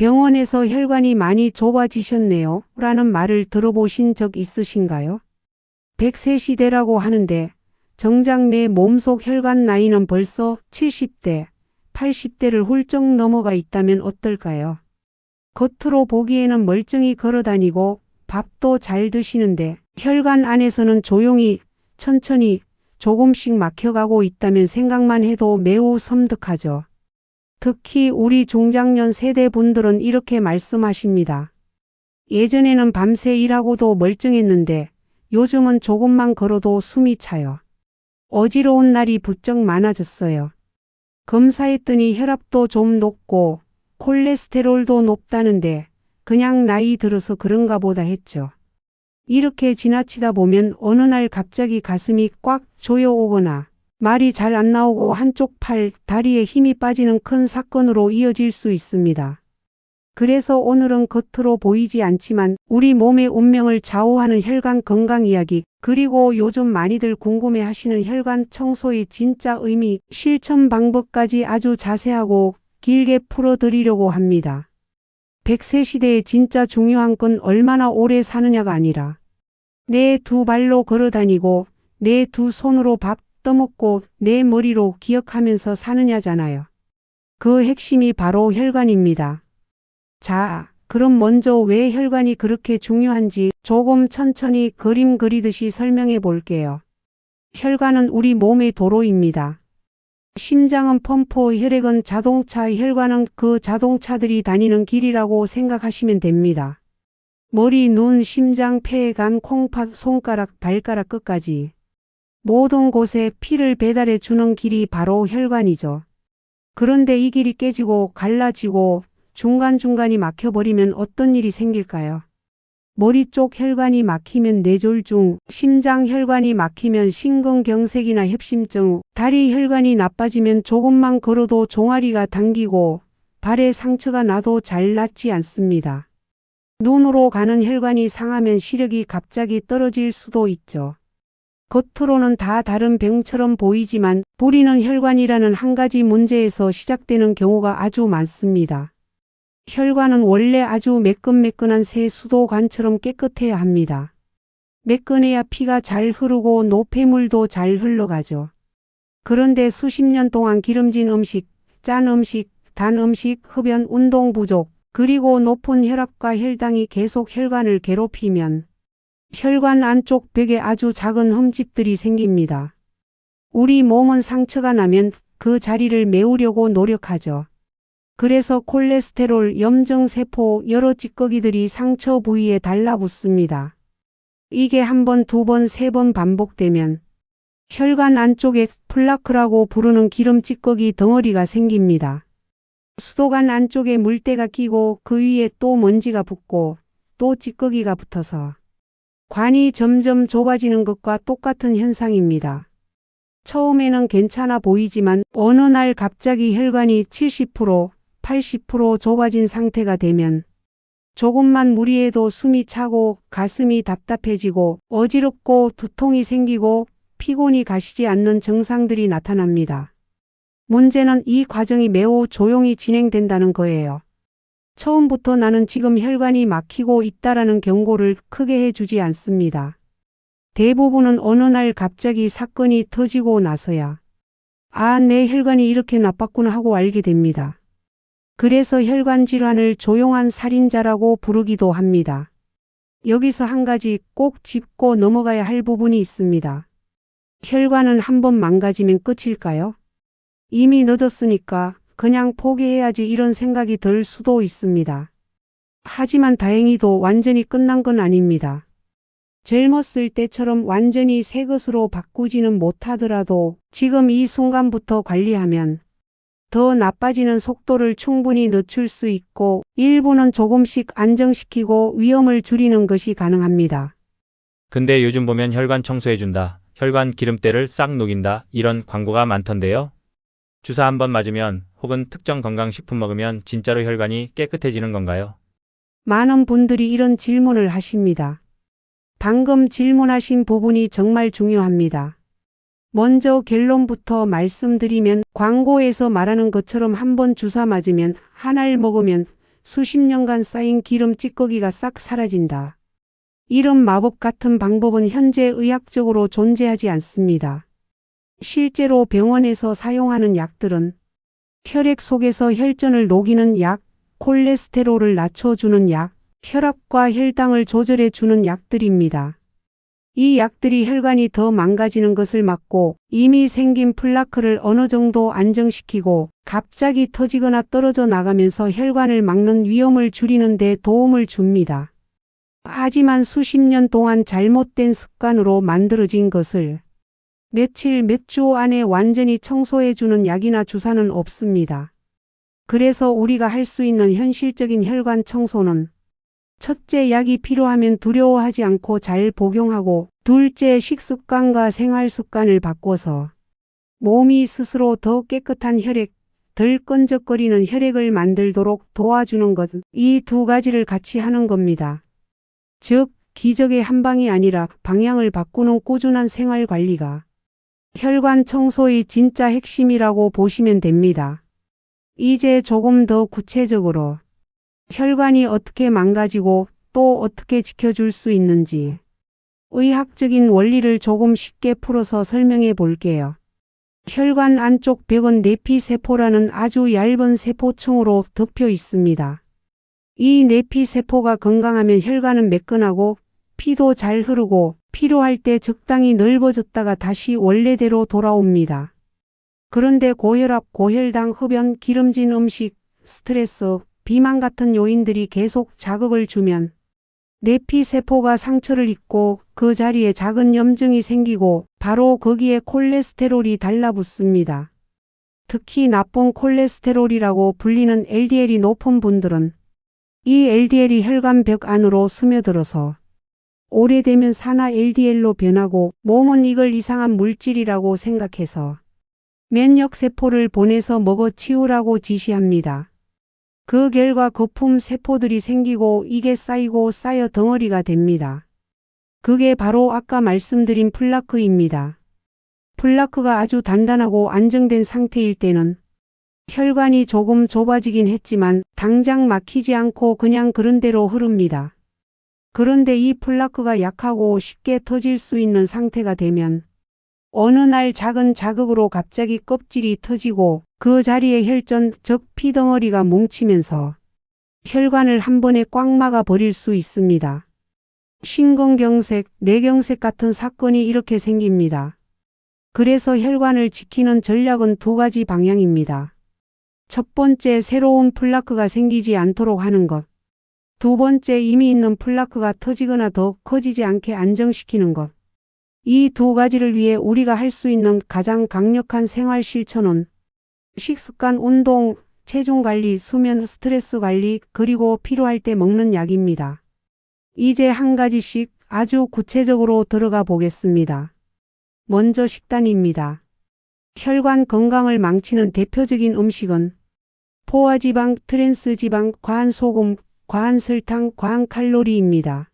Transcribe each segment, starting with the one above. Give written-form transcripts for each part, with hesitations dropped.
병원에서 혈관이 많이 좁아지셨네요. 라는 말을 들어보신 적 있으신가요? 100세 시대라고 하는데 정작 내 몸속 혈관 나이는 벌써 70대, 80대를 훌쩍 넘어가 있다면 어떨까요? 겉으로 보기에는 멀쩡히 걸어다니고 밥도 잘 드시는데 혈관 안에서는 조용히, 천천히, 조금씩 막혀가고 있다면 생각만 해도 매우 섬뜩하죠. 특히 우리 중장년 세대 분들은 이렇게 말씀하십니다. 예전에는 밤새 일하고도 멀쩡했는데 요즘은 조금만 걸어도 숨이 차요. 어지러운 날이 부쩍 많아졌어요. 검사했더니 혈압도 좀 높고 콜레스테롤도 높다는데 그냥 나이 들어서 그런가 보다 했죠. 이렇게 지나치다 보면 어느 날 갑자기 가슴이 꽉 조여오거나 말이 잘 안 나오고 한쪽 팔, 다리에 힘이 빠지는 큰 사건으로 이어질 수 있습니다. 그래서 오늘은 겉으로 보이지 않지만 우리 몸의 운명을 좌우하는 혈관 건강 이야기, 그리고 요즘 많이들 궁금해하시는 혈관 청소의 진짜 의미, 실천 방법까지 아주 자세하고 길게 풀어드리려고 합니다. 100세 시대에 진짜 중요한 건 얼마나 오래 사느냐가 아니라 내 두 발로 걸어다니고 내 두 손으로 밥 떠먹고 내 머리로 기억하면서 사느냐잖아요. 그 핵심이 바로 혈관입니다. 자, 그럼 먼저 왜 혈관이 그렇게 중요한지 조금 천천히 그림 그리듯이 설명해 볼게요. 혈관은 우리 몸의 도로입니다. 심장은 펌프, 혈액은 자동차, 혈관은 그 자동차들이 다니는 길이라고 생각하시면 됩니다. 머리, 눈, 심장, 폐, 간, 콩팥, 손가락, 발가락 끝까지 모든 곳에 피를 배달해 주는 길이 바로 혈관이죠. 그런데 이 길이 깨지고 갈라지고 중간중간이 막혀버리면 어떤 일이 생길까요? 머리 쪽 혈관이 막히면 뇌졸중, 심장 혈관이 막히면 심근경색이나 협심증, 다리 혈관이 나빠지면 조금만 걸어도 종아리가 당기고 발에 상처가 나도 잘 낫지 않습니다. 눈으로 가는 혈관이 상하면 시력이 갑자기 떨어질 수도 있죠. 겉으로는 다 다른 병처럼 보이지만 부리는 혈관이라는 한 가지 문제에서 시작되는 경우가 아주 많습니다. 혈관은 원래 아주 매끈매끈한 새 수도관처럼 깨끗해야 합니다. 매끈해야 피가 잘 흐르고 노폐물도 잘 흘러가죠. 그런데 수십 년 동안 기름진 음식, 짠 음식, 단 음식, 흡연, 운동 부족, 그리고 높은 혈압과 혈당이 계속 혈관을 괴롭히면 혈관 안쪽 벽에 아주 작은 흠집들이 생깁니다. 우리 몸은 상처가 나면 그 자리를 메우려고 노력하죠. 그래서 콜레스테롤, 염증세포, 여러 찌꺼기들이 상처 부위에 달라붙습니다. 이게 한 번, 두 번, 세 번 반복되면 혈관 안쪽에 플라크라고 부르는 기름 찌꺼기 덩어리가 생깁니다. 수도관 안쪽에 물때가 끼고 그 위에 또 먼지가 붙고 또 찌꺼기가 붙어서 관이 점점 좁아지는 것과 똑같은 현상입니다. 처음에는 괜찮아 보이지만 어느 날 갑자기 혈관이 70%, 80% 좁아진 상태가 되면 조금만 무리해도 숨이 차고 가슴이 답답해지고 어지럽고 두통이 생기고 피곤이 가시지 않는 증상들이 나타납니다. 문제는 이 과정이 매우 조용히 진행된다는 거예요. 처음부터 나는 지금 혈관이 막히고 있다라는 경고를 크게 해주지 않습니다. 대부분은 어느 날 갑자기 사건이 터지고 나서야 아, 내 혈관이 이렇게 나빴구나 하고 알게 됩니다. 그래서 혈관 질환을 조용한 살인자라고 부르기도 합니다. 여기서 한 가지 꼭 짚고 넘어가야 할 부분이 있습니다. 혈관은 한번 망가지면 끝일까요? 이미 늦었으니까 그냥 포기해야지 이런 생각이 들 수도 있습니다. 하지만 다행히도 완전히 끝난 건 아닙니다. 젊었을 때처럼 완전히 새 것으로 바꾸지는 못하더라도 지금 이 순간부터 관리하면 더 나빠지는 속도를 충분히 늦출 수 있고 일부는 조금씩 안정시키고 위험을 줄이는 것이 가능합니다. 근데 요즘 보면 혈관 청소해준다, 혈관 기름때를 싹 녹인다 이런 광고가 많던데요. 주사 한번 맞으면 혹은 특정 건강식품 먹으면 진짜로 혈관이 깨끗해지는 건가요? 많은 분들이 이런 질문을 하십니다. 방금 질문하신 부분이 정말 중요합니다. 먼저 결론부터 말씀드리면 광고에서 말하는 것처럼 한번 주사 맞으면 한 알 먹으면 수십 년간 쌓인 기름 찌꺼기가 싹 사라진다. 이런 마법 같은 방법은 현재 의학적으로 존재하지 않습니다. 실제로 병원에서 사용하는 약들은 혈액 속에서 혈전을 녹이는 약, 콜레스테롤을 낮춰주는 약, 혈압과 혈당을 조절해주는 약들입니다. 이 약들이 혈관이 더 망가지는 것을 막고 이미 생긴 플라크를 어느 정도 안정시키고 갑자기 터지거나 떨어져 나가면서 혈관을 막는 위험을 줄이는 데 도움을 줍니다. 하지만 수십 년 동안 잘못된 습관으로 만들어진 것을 며칠 몇 주 안에 완전히 청소해주는 약이나 주사는 없습니다. 그래서 우리가 할 수 있는 현실적인 혈관 청소는 첫째, 약이 필요하면 두려워하지 않고 잘 복용하고, 둘째, 식습관과 생활습관을 바꿔서 몸이 스스로 더 깨끗한 혈액, 덜 끈적거리는 혈액을 만들도록 도와주는 것, 이 두 가지를 같이 하는 겁니다. 즉, 기적의 한 방이 아니라 방향을 바꾸는 꾸준한 생활 관리가 혈관 청소의 진짜 핵심이라고 보시면 됩니다. 이제 조금 더 구체적으로 혈관이 어떻게 망가지고 또 어떻게 지켜줄 수 있는지 의학적인 원리를 조금 쉽게 풀어서 설명해 볼게요. 혈관 안쪽 벽은 내피세포라는 아주 얇은 세포층으로 덮여 있습니다. 이 내피세포가 건강하면 혈관은 매끈하고 피도 잘 흐르고 필요할 때 적당히 넓어졌다가 다시 원래대로 돌아옵니다. 그런데 고혈압, 고혈당, 흡연, 기름진 음식, 스트레스, 비만 같은 요인들이 계속 자극을 주면 내피세포가 상처를 입고 그 자리에 작은 염증이 생기고 바로 거기에 콜레스테롤이 달라붙습니다. 특히 나쁜 콜레스테롤이라고 불리는 LDL이 높은 분들은 이 LDL이 혈관벽 안으로 스며들어서 오래되면 산화 LDL로 변하고 몸은 이걸 이상한 물질이라고 생각해서 면역세포를 보내서 먹어치우라고 지시합니다. 그 결과 거품 세포들이 생기고 이게 쌓이고 쌓여 덩어리가 됩니다. 그게 바로 아까 말씀드린 플라크입니다. 플라크가 아주 단단하고 안정된 상태일 때는 혈관이 조금 좁아지긴 했지만 당장 막히지 않고 그냥 그런 대로 흐릅니다. 그런데 이 플라크가 약하고 쉽게 터질 수 있는 상태가 되면 어느 날 작은 자극으로 갑자기 껍질이 터지고 그 자리에 혈전, 즉 피덩어리가 뭉치면서 혈관을 한 번에 꽉 막아 버릴 수 있습니다. 심근경색, 뇌경색 같은 사건이 이렇게 생깁니다. 그래서 혈관을 지키는 전략은 두 가지 방향입니다. 첫 번째, 새로운 플라크가 생기지 않도록 하는 것. 두 번째, 이미 있는 플라크가 터지거나 더 커지지 않게 안정시키는 것. 이 두 가지를 위해 우리가 할 수 있는 가장 강력한 생활 실천은 식습관, 운동, 체중 관리, 수면, 스트레스 관리, 그리고 필요할 때 먹는 약입니다. 이제 한 가지씩 아주 구체적으로 들어가 보겠습니다. 먼저 식단입니다. 혈관 건강을 망치는 대표적인 음식은 포화지방, 트랜스지방, 과한소금, 과한설탕, 과한칼로리입니다.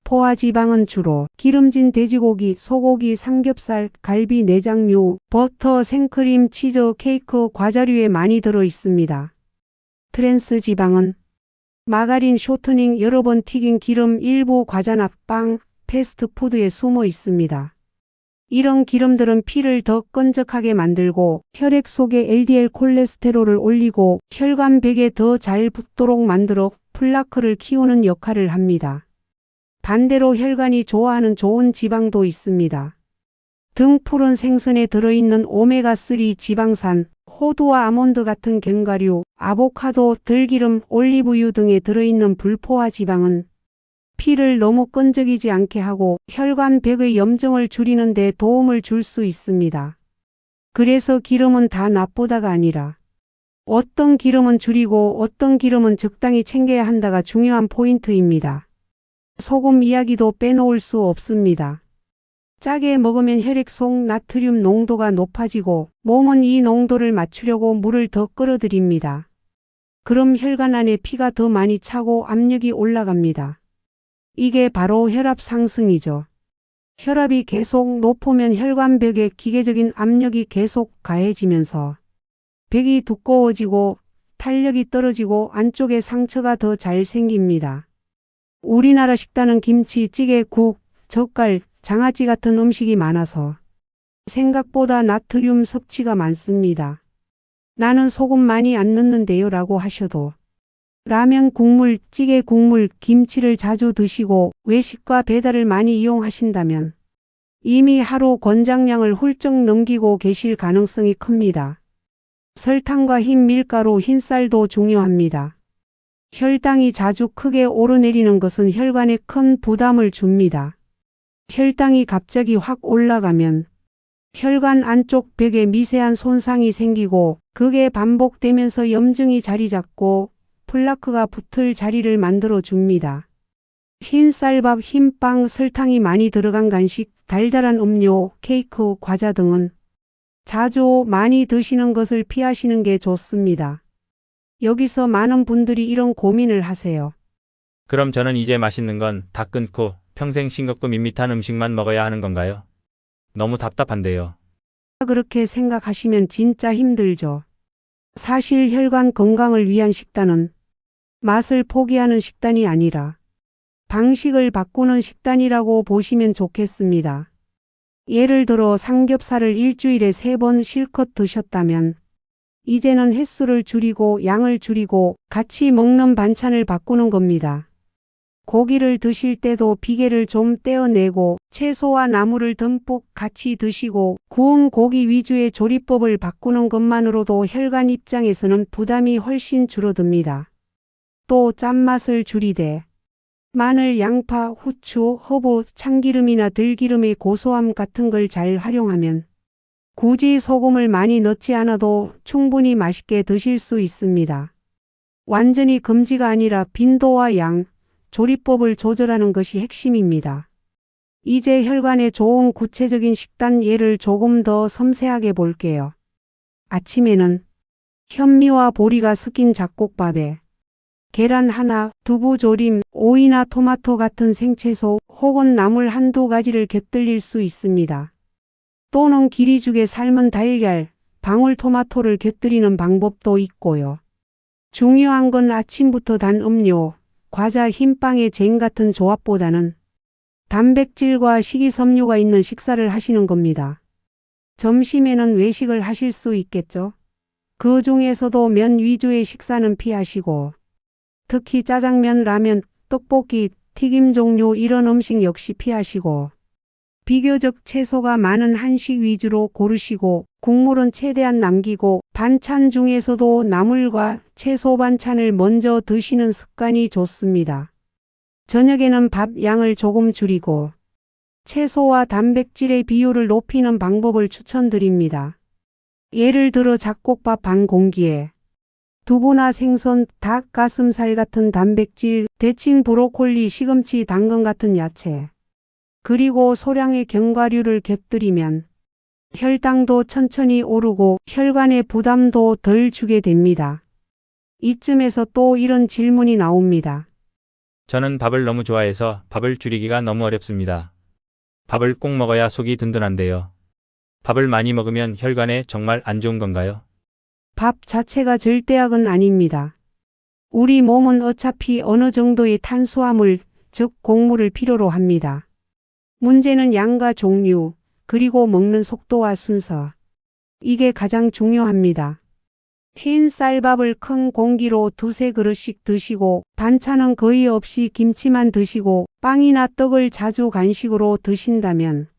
포화지방은 주로 기름진 돼지고기, 소고기, 삼겹살, 갈비, 내장류, 버터, 생크림, 치즈, 케이크, 과자류에 많이 들어 있습니다. 트랜스지방은 마가린, 쇼트닝, 여러 번 튀긴 기름, 일부 과자나 빵, 패스트푸드에 숨어 있습니다. 이런 기름들은 피를 더 끈적하게 만들고 혈액 속에 LDL 콜레스테롤을 올리고 혈관벽에 더 잘 붙도록 만들어 플라크를 키우는 역할을 합니다. 반대로 혈관이 좋아하는 좋은 지방도 있습니다. 등푸른 생선에 들어있는 오메가3 지방산, 호두와 아몬드 같은 견과류, 아보카도, 들기름, 올리브유 등에 들어있는 불포화 지방은 피를 너무 끈적이지 않게 하고 혈관벽의 염증을 줄이는 데 도움을 줄 수 있습니다. 그래서 기름은 다 나쁘다가 아니라 어떤 기름은 줄이고 어떤 기름은 적당히 챙겨야 한다가 중요한 포인트입니다. 소금 이야기도 빼놓을 수 없습니다. 짜게 먹으면 혈액 속 나트륨 농도가 높아지고 몸은 이 농도를 맞추려고 물을 더 끌어들입니다. 그럼 혈관 안에 피가 더 많이 차고 압력이 올라갑니다. 이게 바로 혈압 상승이죠. 혈압이 계속 높으면 혈관벽에 기계적인 압력이 계속 가해지면서 벽이 두꺼워지고 탄력이 떨어지고 안쪽에 상처가 더 잘 생깁니다. 우리나라 식단은 김치, 찌개, 국, 젓갈, 장아찌 같은 음식이 많아서 생각보다 나트륨 섭취가 많습니다. 나는 소금 많이 안 넣는데요 라고 하셔도 라면 국물, 찌개 국물, 김치를 자주 드시고 외식과 배달을 많이 이용하신다면 이미 하루 권장량을 훌쩍 넘기고 계실 가능성이 큽니다. 설탕과 흰 밀가루, 흰쌀도 중요합니다. 혈당이 자주 크게 오르내리는 것은 혈관에 큰 부담을 줍니다. 혈당이 갑자기 확 올라가면 혈관 안쪽 벽에 미세한 손상이 생기고 그게 반복되면서 염증이 자리 잡고 플라크가 붙을 자리를 만들어 줍니다. 흰쌀밥, 흰빵, 설탕이 많이 들어간 간식, 달달한 음료, 케이크, 과자 등은 자주 많이 드시는 것을 피하시는 게 좋습니다. 여기서 많은 분들이 이런 고민을 하세요. 그럼 저는 이제 맛있는 건 다 끊고 평생 싱겁고 밋밋한 음식만 먹어야 하는 건가요? 너무 답답한데요. 그렇게 생각하시면 진짜 힘들죠. 사실 혈관 건강을 위한 식단은 맛을 포기하는 식단이 아니라 방식을 바꾸는 식단이라고 보시면 좋겠습니다. 예를 들어 삼겹살을 일주일에 3번 실컷 드셨다면 이제는 횟수를 줄이고 양을 줄이고 같이 먹는 반찬을 바꾸는 겁니다. 고기를 드실 때도 비계를 좀 떼어내고 채소와 나물을 듬뿍 같이 드시고 구운 고기 위주의 조리법을 바꾸는 것만으로도 혈관 입장에서는 부담이 훨씬 줄어듭니다. 또 짠맛을 줄이되 마늘, 양파, 후추, 허브, 참기름이나 들기름의 고소함 같은 걸 잘 활용하면 굳이 소금을 많이 넣지 않아도 충분히 맛있게 드실 수 있습니다. 완전히 금지가 아니라 빈도와 양, 조리법을 조절하는 것이 핵심입니다. 이제 혈관에 좋은 구체적인 식단 예를 조금 더 섬세하게 볼게요. 아침에는 현미와 보리가 섞인 잡곡밥에 계란 하나, 두부 조림, 오이나 토마토 같은 생채소 혹은 나물 한두 가지를 곁들일 수 있습니다. 또는 기리죽에 삶은 달걀, 방울토마토를 곁들이는 방법도 있고요. 중요한 건 아침부터 단 음료, 과자, 흰빵에 잼 같은 조합보다는 단백질과 식이섬유가 있는 식사를 하시는 겁니다. 점심에는 외식을 하실 수 있겠죠? 그 중에서도 면 위주의 식사는 피하시고 특히 짜장면, 라면, 떡볶이, 튀김 종류 이런 음식 역시 피하시고 비교적 채소가 많은 한식 위주로 고르시고 국물은 최대한 남기고 반찬 중에서도 나물과 채소 반찬을 먼저 드시는 습관이 좋습니다. 저녁에는 밥 양을 조금 줄이고 채소와 단백질의 비율을 높이는 방법을 추천드립니다. 예를 들어 잡곡밥 반 공기에 두부나 생선, 닭, 가슴살 같은 단백질, 대칭 브로콜리, 시금치, 당근 같은 야채, 그리고 소량의 견과류를 곁들이면 혈당도 천천히 오르고 혈관의 부담도 덜 주게 됩니다. 이쯤에서 또 이런 질문이 나옵니다. 저는 밥을 너무 좋아해서 밥을 줄이기가 너무 어렵습니다. 밥을 꼭 먹어야 속이 든든한데요. 밥을 많이 먹으면 혈관에 정말 안 좋은 건가요? 밥 자체가 절대약은 아닙니다. 우리 몸은 어차피 어느 정도의 탄수화물, 즉 곡물을 필요로 합니다. 문제는 양과 종류, 그리고 먹는 속도와 순서. 이게 가장 중요합니다. 흰 쌀밥을 큰 공기로 2~3그릇씩 드시고 반찬은 거의 없이 김치만 드시고 빵이나 떡을 자주 간식으로 드신다면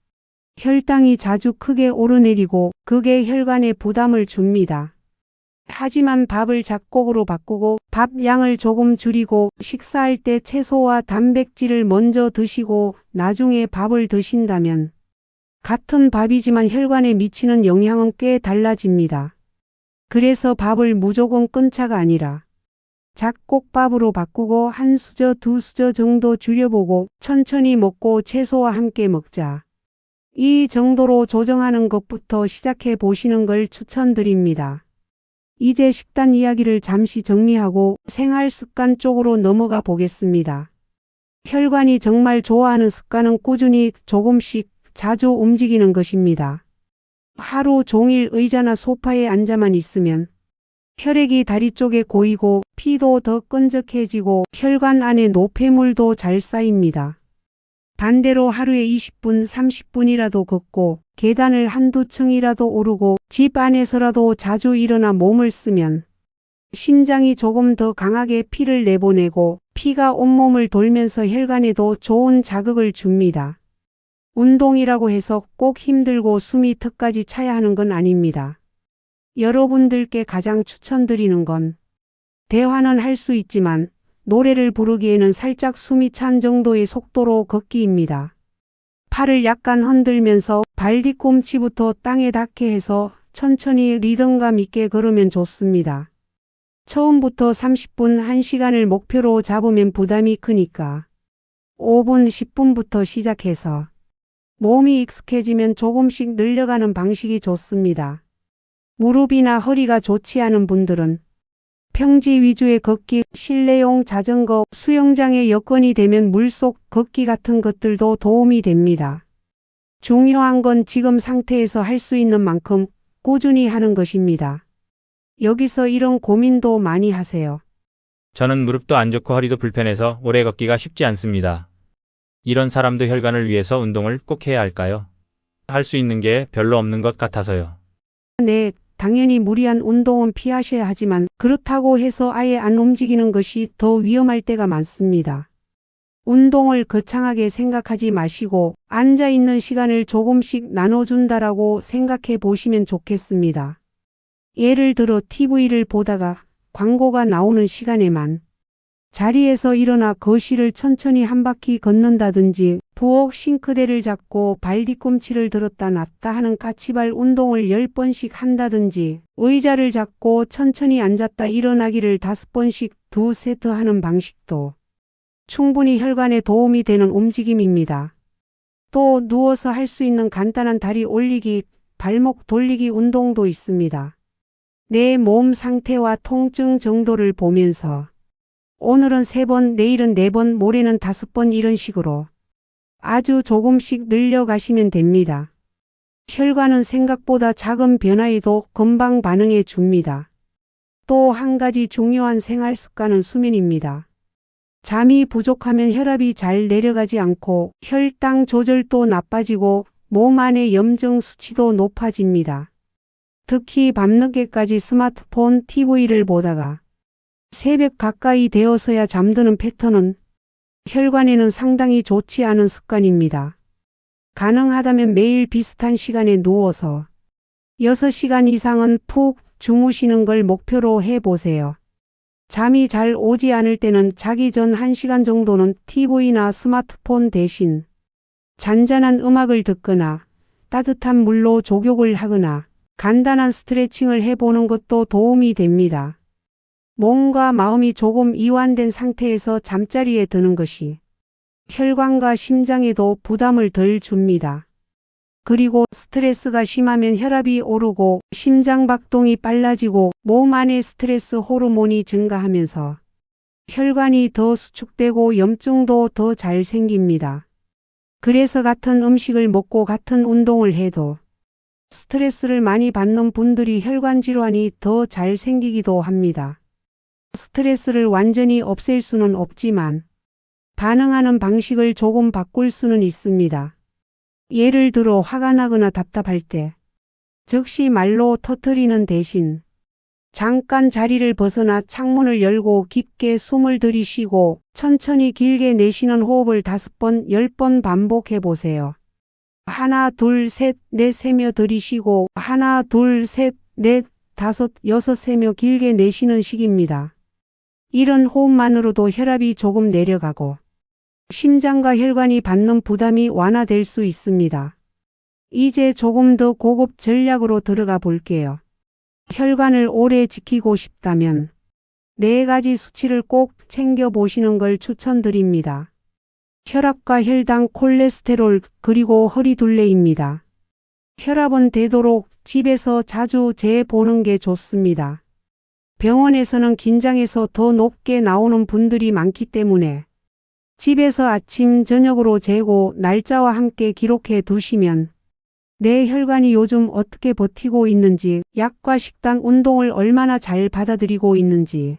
혈당이 자주 크게 오르내리고 그게 혈관에 부담을 줍니다. 하지만 밥을 잡곡으로 바꾸고 밥 양을 조금 줄이고 식사할 때 채소와 단백질을 먼저 드시고 나중에 밥을 드신다면 같은 밥이지만 혈관에 미치는 영향은 꽤 달라집니다. 그래서 밥을 무조건 끊자가 아니라 잡곡밥으로 바꾸고 한 수저, 2수저 정도 줄여보고 천천히 먹고 채소와 함께 먹자. 이 정도로 조정하는 것부터 시작해 보시는 걸 추천드립니다. 이제 식단 이야기를 잠시 정리하고 생활 습관 쪽으로 넘어가 보겠습니다. 혈관이 정말 좋아하는 습관은 꾸준히 조금씩 자주 움직이는 것입니다. 하루 종일 의자나 소파에 앉아만 있으면 혈액이 다리 쪽에 고이고 피도 더 끈적해지고 혈관 안에 노폐물도 잘 쌓입니다. 반대로 하루에 20분, 30분이라도 걷고 계단을 한두 층이라도 오르고 집 안에서라도 자주 일어나 몸을 쓰면 심장이 조금 더 강하게 피를 내보내고 피가 온몸을 돌면서 혈관에도 좋은 자극을 줍니다. 운동이라고 해서 꼭 힘들고 숨이 턱까지 차야 하는 건 아닙니다. 여러분들께 가장 추천드리는 건 대화는 할 수 있지만 노래를 부르기에는 살짝 숨이 찬 정도의 속도로 걷기입니다. 팔을 약간 흔들면서 발 뒤꿈치부터 땅에 닿게 해서 천천히 리듬감 있게 걸으면 좋습니다. 처음부터 30분 1시간을 목표로 잡으면 부담이 크니까 5분 10분부터 시작해서 몸이 익숙해지면 조금씩 늘려가는 방식이 좋습니다. 무릎이나 허리가 좋지 않은 분들은 평지 위주의 걷기, 실내용 자전거, 수영장의 여건이 되면 물속 걷기 같은 것들도 도움이 됩니다. 중요한 건 지금 상태에서 할 수 있는 만큼 꾸준히 하는 것입니다. 여기서 이런 고민도 많이 하세요. 저는 무릎도 안 좋고 허리도 불편해서 오래 걷기가 쉽지 않습니다. 이런 사람도 혈관을 위해서 운동을 꼭 해야 할까요? 할 수 있는 게 별로 없는 것 같아서요. 네, 당연히 무리한 운동은 피하셔야 하지만 그렇다고 해서 아예 안 움직이는 것이 더 위험할 때가 많습니다. 운동을 거창하게 생각하지 마시고 앉아있는 시간을 조금씩 나눠준다라고 생각해 보시면 좋겠습니다. 예를 들어 TV를 보다가 광고가 나오는 시간에만 자리에서 일어나 거실을 천천히 한 바퀴 걷는다든지 부엌 싱크대를 잡고 발 뒤꿈치를 들었다 놨다 하는 까치발 운동을 10번씩 한다든지 의자를 잡고 천천히 앉았다 일어나기를 5번씩 2세트 하는 방식도 충분히 혈관에 도움이 되는 움직임입니다. 또 누워서 할 수 있는 간단한 다리 올리기, 발목 돌리기 운동도 있습니다. 내 몸 상태와 통증 정도를 보면서 오늘은 3번, 내일은 4번, 모레는 5번 이런 식으로 아주 조금씩 늘려가시면 됩니다. 혈관은 생각보다 작은 변화에도 금방 반응해 줍니다. 또 한 가지 중요한 생활 습관은 수면입니다. 잠이 부족하면 혈압이 잘 내려가지 않고 혈당 조절도 나빠지고 몸 안의 염증 수치도 높아집니다. 특히 밤늦게까지 스마트폰, TV를 보다가 새벽 가까이 되어서야 잠드는 패턴은 혈관에는 상당히 좋지 않은 습관입니다. 가능하다면 매일 비슷한 시간에 누워서 6시간 이상은 푹 주무시는 걸 목표로 해보세요. 잠이 잘 오지 않을 때는 자기 전 1시간 정도는 TV나 스마트폰 대신 잔잔한 음악을 듣거나 따뜻한 물로 족욕을 하거나 간단한 스트레칭을 해보는 것도 도움이 됩니다. 몸과 마음이 조금 이완된 상태에서 잠자리에 드는 것이 혈관과 심장에도 부담을 덜 줍니다. 그리고 스트레스가 심하면 혈압이 오르고 심장박동이 빨라지고 몸 안의 스트레스 호르몬이 증가하면서 혈관이 더 수축되고 염증도 더 잘 생깁니다. 그래서 같은 음식을 먹고 같은 운동을 해도 스트레스를 많이 받는 분들이 혈관 질환이 더 잘 생기기도 합니다. 스트레스를 완전히 없앨 수는 없지만 반응하는 방식을 조금 바꿀 수는 있습니다. 예를 들어 화가 나거나 답답할 때 즉시 말로 터뜨리는 대신 잠깐 자리를 벗어나 창문을 열고 깊게 숨을 들이쉬고 천천히 길게 내쉬는 호흡을 5번, 10번 반복해 보세요. 하나, 둘, 셋, 넷 세며 들이쉬고 하나, 둘, 셋, 넷, 다섯, 여섯 세며 길게 내쉬는 식입니다. 이런 호흡만으로도 혈압이 조금 내려가고 심장과 혈관이 받는 부담이 완화될 수 있습니다. 이제 조금 더 고급 전략으로 들어가 볼게요. 혈관을 오래 지키고 싶다면 4가지 수치를 꼭 챙겨보시는 걸 추천드립니다. 혈압과 혈당, 콜레스테롤, 그리고 허리둘레입니다. 혈압은 되도록 집에서 자주 재보는 게 좋습니다. 병원에서는 긴장해서 더 높게 나오는 분들이 많기 때문에 집에서 아침, 저녁으로 재고 날짜와 함께 기록해 두시면 내 혈관이 요즘 어떻게 버티고 있는지, 약과 식단, 운동을 얼마나 잘 받아들이고 있는지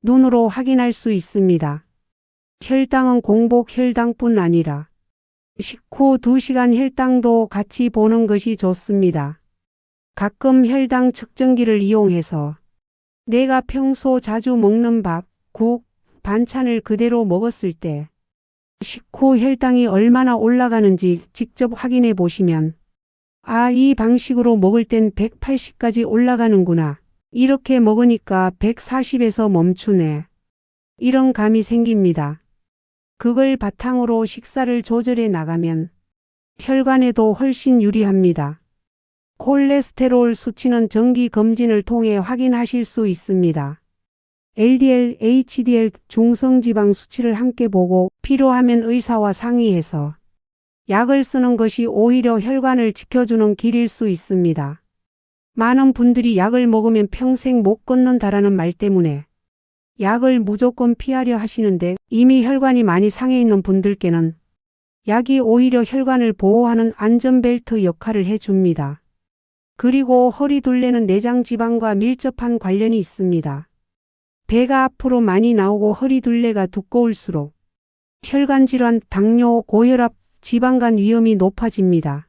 눈으로 확인할 수 있습니다. 혈당은 공복 혈당뿐 아니라 식후 2시간 혈당도 같이 보는 것이 좋습니다. 가끔 혈당 측정기를 이용해서 내가 평소 자주 먹는 밥, 국, 반찬을 그대로 먹었을 때 식후 혈당이 얼마나 올라가는지 직접 확인해 보시면 이 방식으로 먹을 땐 180까지 올라가는구나. 이렇게 먹으니까 140에서 멈추네. 이런 감이 생깁니다. 그걸 바탕으로 식사를 조절해 나가면 혈관에도 훨씬 유리합니다. 콜레스테롤 수치는 정기 검진을 통해 확인하실 수 있습니다. LDL, HDL, 중성지방 수치를 함께 보고 필요하면 의사와 상의해서 약을 쓰는 것이 오히려 혈관을 지켜주는 길일 수 있습니다. 많은 분들이 약을 먹으면 평생 못 걷는다라는 말 때문에 약을 무조건 피하려 하시는데 이미 혈관이 많이 상해 있는 분들께는 약이 오히려 혈관을 보호하는 안전벨트 역할을 해줍니다. 그리고 허리둘레는 내장 지방과 밀접한 관련이 있습니다. 배가 앞으로 많이 나오고 허리둘레가 두꺼울수록 혈관 질환, 당뇨, 고혈압, 지방간 위험이 높아집니다.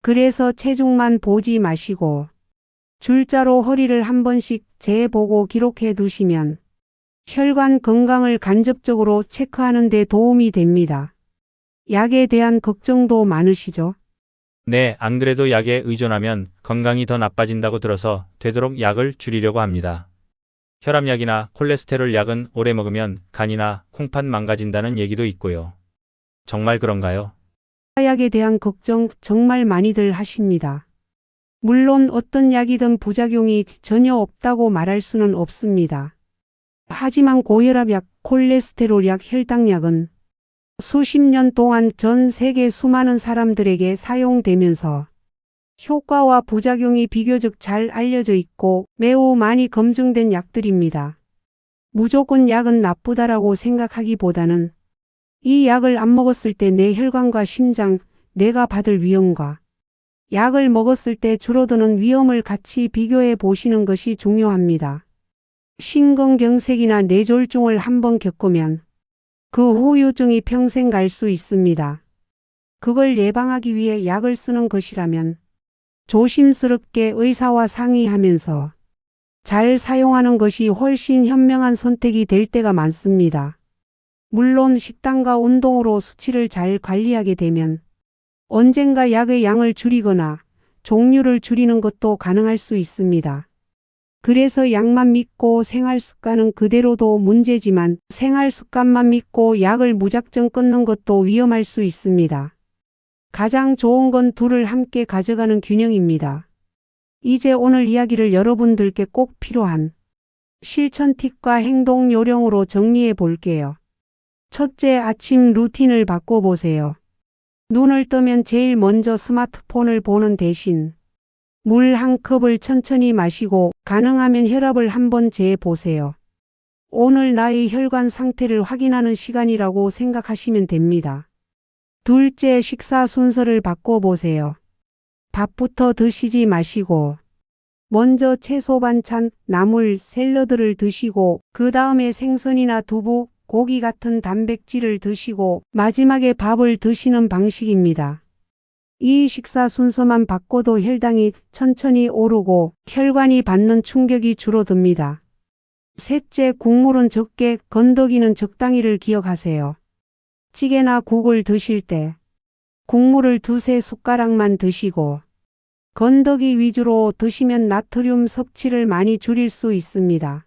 그래서 체중만 보지 마시고 줄자로 허리를 한 번씩 재보고 기록해 두시면 혈관 건강을 간접적으로 체크하는 데 도움이 됩니다. 약에 대한 걱정도 많으시죠? 네, 안 그래도 약에 의존하면 건강이 더 나빠진다고 들어서 되도록 약을 줄이려고 합니다. 혈압약이나 콜레스테롤 약은 오래 먹으면 간이나 콩팥 망가진다는 얘기도 있고요. 정말 그런가요? 약에 대한 걱정 정말 많이들 하십니다. 물론 어떤 약이든 부작용이 전혀 없다고 말할 수는 없습니다. 하지만 고혈압약, 콜레스테롤약, 혈당약은 수십 년 동안 전 세계 수많은 사람들에게 사용되면서 효과와 부작용이 비교적 잘 알려져 있고 매우 많이 검증된 약들입니다. 무조건 약은 나쁘다라고 생각하기보다는 이 약을 안 먹었을 때 내 혈관과 심장, 내가 받을 위험과 약을 먹었을 때 줄어드는 위험을 같이 비교해 보시는 것이 중요합니다. 심근경색이나 뇌졸중을 한번 겪으면 그 후유증이 평생 갈 수 있습니다. 그걸 예방하기 위해 약을 쓰는 것이라면 조심스럽게 의사와 상의하면서 잘 사용하는 것이 훨씬 현명한 선택이 될 때가 많습니다. 물론 식단과 운동으로 수치를 잘 관리하게 되면 언젠가 약의 양을 줄이거나 종류를 줄이는 것도 가능할 수 있습니다. 그래서 약만 믿고 생활 습관은 그대로도 문제지만 생활 습관만 믿고 약을 무작정 끊는 것도 위험할 수 있습니다. 가장 좋은 건 둘을 함께 가져가는 균형입니다. 이제 오늘 이야기를 여러분들께 꼭 필요한 실천 팁과 행동 요령으로 정리해 볼게요. 첫째, 아침 루틴을 바꿔보세요. 눈을 뜨면 제일 먼저 스마트폰을 보는 대신 물 한 컵을 천천히 마시고 가능하면 혈압을 한번 재보세요. 오늘 나의 혈관 상태를 확인하는 시간이라고 생각하시면 됩니다. 둘째, 식사 순서를 바꿔보세요. 밥부터 드시지 마시고 먼저 채소 반찬, 나물, 샐러드를 드시고 그 다음에 생선이나 두부, 고기 같은 단백질을 드시고 마지막에 밥을 드시는 방식입니다. 이 식사 순서만 바꿔도 혈당이 천천히 오르고 혈관이 받는 충격이 줄어듭니다. 셋째, 국물은 적게, 건더기는 적당히를 기억하세요. 찌개나 국을 드실 때 국물을 2-3 숟가락만 드시고 건더기 위주로 드시면 나트륨 섭취를 많이 줄일 수 있습니다.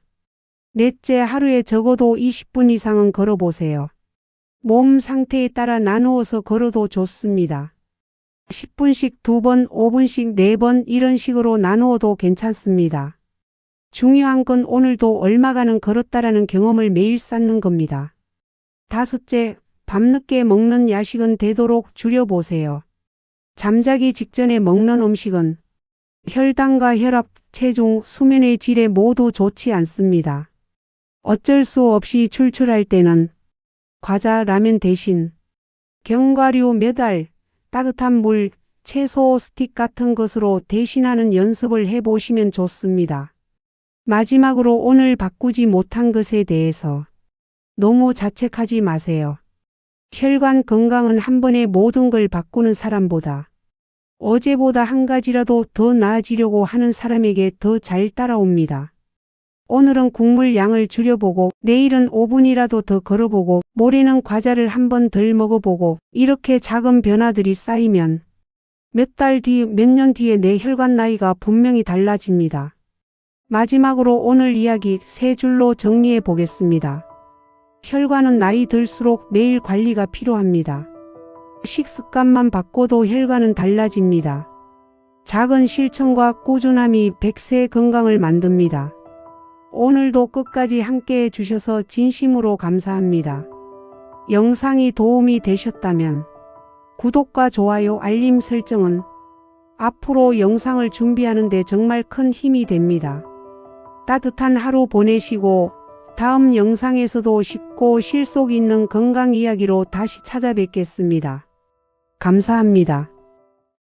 넷째, 하루에 적어도 20분 이상은 걸어보세요. 몸 상태에 따라 나누어서 걸어도 좋습니다. 10분씩 2번, 5분씩 4번 이런 식으로 나누어도 괜찮습니다. 중요한 건 오늘도 얼마간은 걸었다라는 경험을 매일 쌓는 겁니다. 다섯째, 밤늦게 먹는 야식은 되도록 줄여보세요. 잠자기 직전에 먹는 음식은 혈당과 혈압, 체중, 수면의 질에 모두 좋지 않습니다. 어쩔 수 없이 출출할 때는 과자, 라면 대신 견과류 몇 알, 따뜻한 물, 채소 스틱 같은 것으로 대신하는 연습을 해보시면 좋습니다. 마지막으로 오늘 바꾸지 못한 것에 대해서 너무 자책하지 마세요. 혈관 건강은 한 번에 모든 걸 바꾸는 사람보다 어제보다 한 가지라도 더 나아지려고 하는 사람에게 더 잘 따라옵니다. 오늘은 국물 양을 줄여보고 내일은 5분이라도 더 걸어보고 모레는 과자를 한 번 덜 먹어보고 이렇게 작은 변화들이 쌓이면 몇 달 뒤, 몇 년 뒤에 내 혈관 나이가 분명히 달라집니다. 마지막으로 오늘 이야기 세 줄로 정리해 보겠습니다. 혈관은 나이 들수록 매일 관리가 필요합니다. 식습관만 바꿔도 혈관은 달라집니다. 작은 실천과 꾸준함이 100세 건강을 만듭니다. 오늘도 끝까지 함께 해주셔서 진심으로 감사합니다. 영상이 도움이 되셨다면 구독과 좋아요, 알림 설정은 앞으로 영상을 준비하는 데 정말 큰 힘이 됩니다. 따뜻한 하루 보내시고 다음 영상에서도 쉽고 실속 있는 건강 이야기로 다시 찾아뵙겠습니다. 감사합니다.